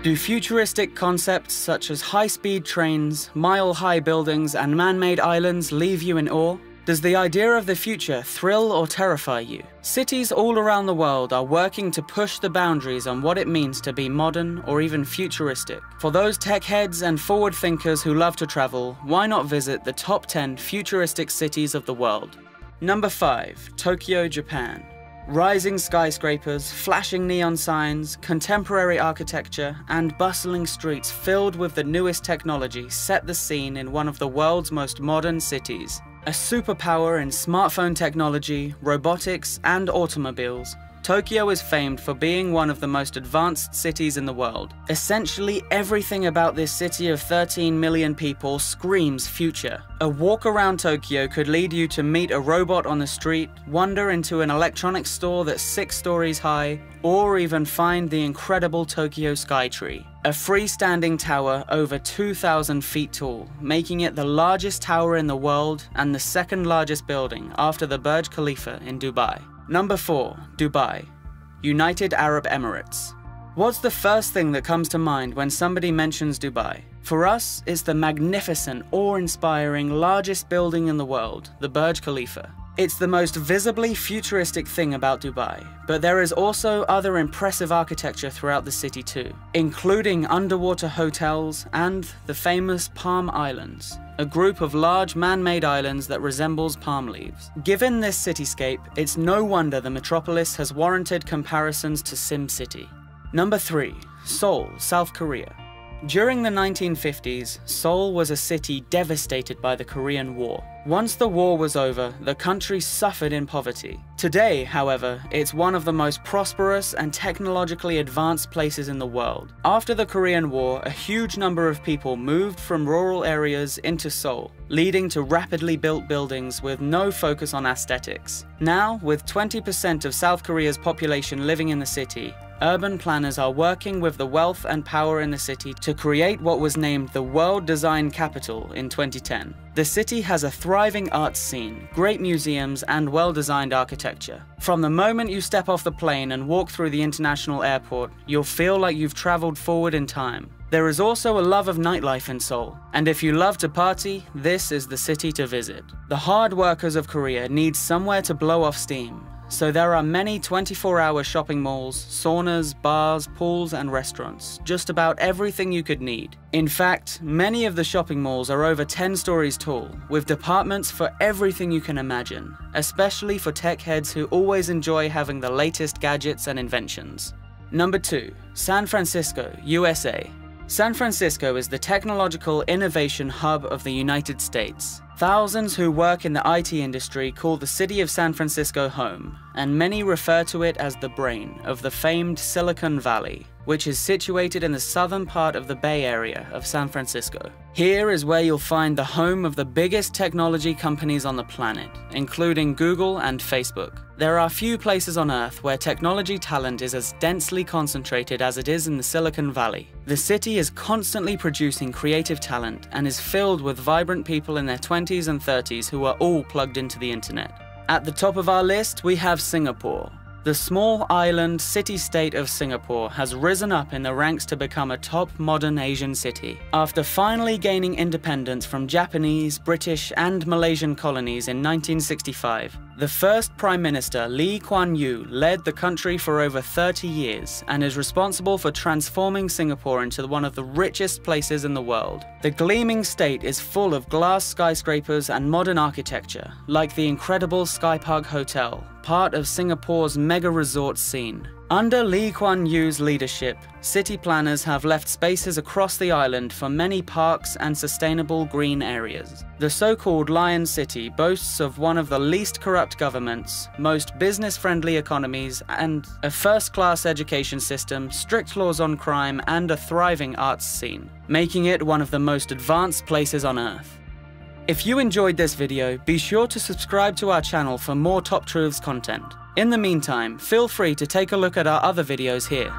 Do futuristic concepts such as high-speed trains, mile-high buildings, and man-made islands leave you in awe? Does the idea of the future thrill or terrify you? Cities all around the world are working to push the boundaries on what it means to be modern or even futuristic. For those tech heads and forward thinkers who love to travel, why not visit the top 10 futuristic cities of the world? Number 5. Tokyo, Japan. Rising skyscrapers, flashing neon signs, contemporary architecture, and bustling streets filled with the newest technology set the scene in one of the world's most modern cities. A superpower in smartphone technology, robotics, and automobiles, Tokyo is famed for being one of the most advanced cities in the world. Essentially everything about this city of 13 million people screams future. A walk around Tokyo could lead you to meet a robot on the street, wander into an electronics store that's 6 stories high, or even find the incredible Tokyo Skytree, a freestanding tower over 2,000 feet tall, making it the largest tower in the world and the second largest building after the Burj Khalifa in Dubai. Number 4. Dubai, United Arab Emirates. What's the first thing that comes to mind when somebody mentions Dubai? For us, it's the magnificent, awe-inspiring, largest building in the world, the Burj Khalifa. It's the most visibly futuristic thing about Dubai, but there is also other impressive architecture throughout the city too, including underwater hotels and the famous Palm Islands, a group of large man-made islands that resembles palm leaves. Given this cityscape, it's no wonder the metropolis has warranted comparisons to SimCity. Number 3. Seoul, South Korea. During the 1950s, Seoul was a city devastated by the Korean War. Once the war was over, the country suffered in poverty. Today, however, it's one of the most prosperous and technologically advanced places in the world. After the Korean War, a huge number of people moved from rural areas into Seoul, leading to rapidly built buildings with no focus on aesthetics. Now, with 20% of South Korea's population living in the city, urban planners are working with the wealth and power in the city to create what was named the World Design Capital in 2010. The city has a thriving arts scene, great museums, and well-designed architecture. From the moment you step off the plane and walk through the international airport, you'll feel like you've traveled forward in time. There is also a love of nightlife in Seoul, and if you love to party, this is the city to visit. The hard workers of Korea need somewhere to blow off steam. So there are many 24-hour shopping malls, saunas, bars, pools, and restaurants. Just about everything you could need. In fact, many of the shopping malls are over 10 stories tall, with departments for everything you can imagine, especially for tech heads who always enjoy having the latest gadgets and inventions. Number 2. San Francisco, USA. San Francisco is the technological innovation hub of the United States. Thousands who work in the IT industry call the city of San Francisco home, and many refer to it as the brain of the famed Silicon Valley, which is situated in the southern part of the Bay Area of San Francisco. Here is where you'll find the home of the biggest technology companies on the planet, including Google and Facebook. There are few places on Earth where technology talent is as densely concentrated as it is in the Silicon Valley. The city is constantly producing creative talent and is filled with vibrant people in their 20s and 30s who are all plugged into the internet. At the top of our list, we have Singapore. The small island city-state of Singapore has risen up in the ranks to become a top modern Asian city. After finally gaining independence from Japanese, British, and Malaysian colonies in 1965, the first Prime Minister Lee Kuan Yew led the country for over 30 years and is responsible for transforming Singapore into one of the richest places in the world. The gleaming state is full of glass skyscrapers and modern architecture, like the incredible Sky Park Hotel, part of Singapore's mega resort scene. Under Lee Kuan Yew's leadership, city planners have left spaces across the island for many parks and sustainable green areas. The so-called Lion City boasts of one of the least corrupt governments, most business-friendly economies, and a first-class education system, strict laws on crime, and a thriving arts scene, making it one of the most advanced places on Earth. If you enjoyed this video, be sure to subscribe to our channel for more Top Truths content. In the meantime, feel free to take a look at our other videos here.